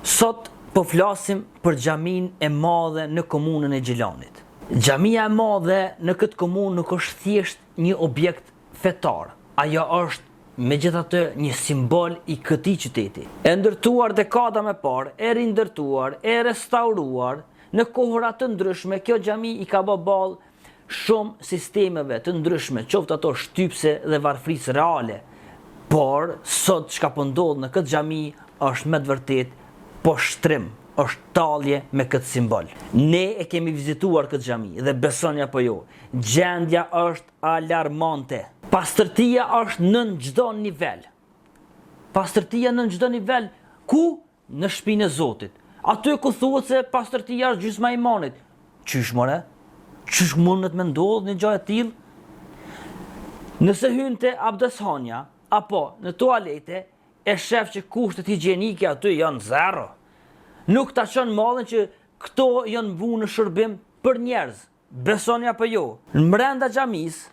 Sot po flasim për xhamin e madhe në komunën e Gjilanit. Xhamia e madhe në këtë komunë nuk është thjesht një objekt fetar. Ajo është megjithatë një simbol i këtij qyteti. E ndërtuar dekada më parë, e rindërtuar, e restauruar në kohëra të ndryshme, kjo xhami i ka bë ballë shumë sistemeve të ndryshme, qoftë ato shtypse dhe varfërisë reale. Por sot çka po ndodh në këtë xhami është me të vërtetë po shtrim, është tallje me këtë simbol. Ne e kemi vizituar këtë xhami dhe besoni apo jo, gjendja është alarmante. Pastërtia është në çdo nivel. Pastërtia në çdo nivel, ku? Në shtëpinë e Zotit. Aty ku thuhet se pastërtia është gjysma e imanit. Qysh more? Qysh mundet me ndodh një gjë e tillë? Nëse hyn te abdeshania apo në tualete, e shef që kushtet higjienike aty janë zero. Nuk ta çon mallin që këto janë vënë në shërbim për njerëz. Besoni apo jo? Brenda xhamis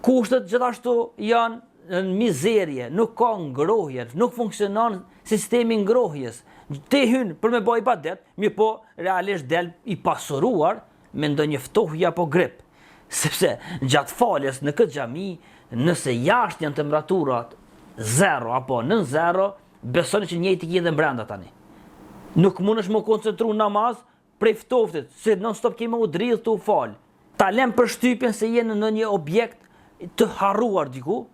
kushtet gjithashtu janë në mizerie, nuk ka ngrohje, nuk funksionon sistemi ngrohjes. Ti hyn për me bëj ibadet, mirë po realisht del i pasuruar me ndonjë ftohje apo grip. Sepse gjatë faljes në këtë xhami, nëse jashtë janë temperaturat 0 apo nën 0, besoni që njëjti që edhe brenda tani. Nuk mundesh më koncentru namaz prej ftoftit, se non stop kemi u dridh të u fal. Ta lëm për shtypjen se je në një objekt të harruar diku,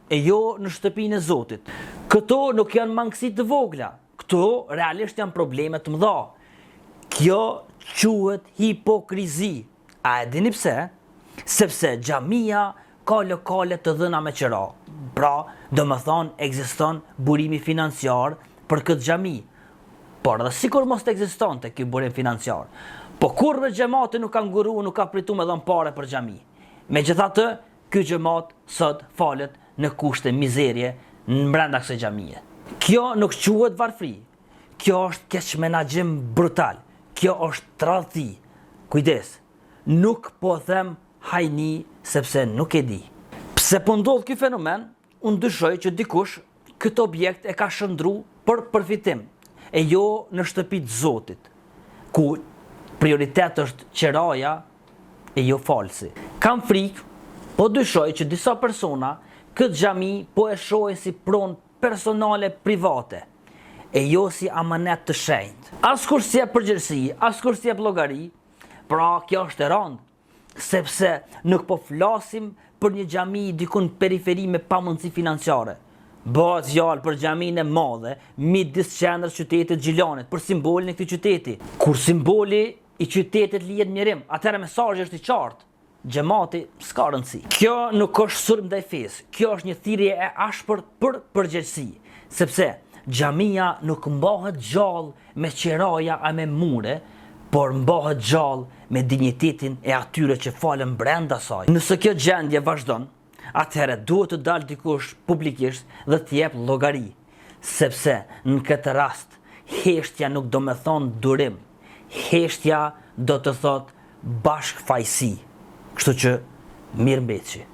e jo në shtëpinë e Zotit. Këto nuk janë mangësi të vogla, këto realisht janë probleme të mëdha. Kjo quhet hipokrizi. A e dini pse? Sepse xhamia ka lokale të dhëna me qira. Pra, domethënë ekziston burimi financiar për këtë xhami. Por dhe sikur mos të ekzistonte ky burim financiar. Po kurrë xhamati nuk ka nguruar, nuk ka pritur me dhënë parë për xhami. Megjithatë, ky xhamat sot falet në kushte mizerie brenda kësaj xhamie. Kjo nuk quhet varfëri. Kjo është keqmenaxhim brutal. Kjo është tradhti. Kujdes. Nuk po them hajni sepse nuk e di. Pse po ndodh ky fenomen? Unë dyshoj që dikush këtë objekt e ka shndruar për përfitim, e jo në shtëpitë e Zotit, ku prioritet është qiraja e jo falsi. Kam frikë, po dyshoj që disa persona këtë xhami po e shohin si pronë personale private, e jo si amanet të shenjtë. Askur si e përgjegjësi, askur si e llogari, pra kjo është e rëndë, sepse nuk po flasim për një xhami diku në periferi me pamundësi financiare. Bëhet fjalë për xhamin e madhe midis qendrës qytetit Gjilanit, për simbolin e këtij qyteti. Kur simboli i qytetit lihet mirim, atëherë mesazhi është i qartë. Xhamati s'ka rëndësi. Kjo nuk është sulm ndaj fesë, kjo është një thirrje e ashpër për përgjegjësi, sepse xhamia nuk mbahet gjallë me qiraja a me mure, por mbahet gjallë me dinjitetin e atyre që falen brenda saj. Nëse kjo gjendje vazhdon, atëherë duhet të dalë dikush publikisht dhe të jep llogari, sepse në këtë rast heshtja nuk do me thonë durim, heshtja do të thotë bashkëfajsi. Kështu që mirëmbëjtje.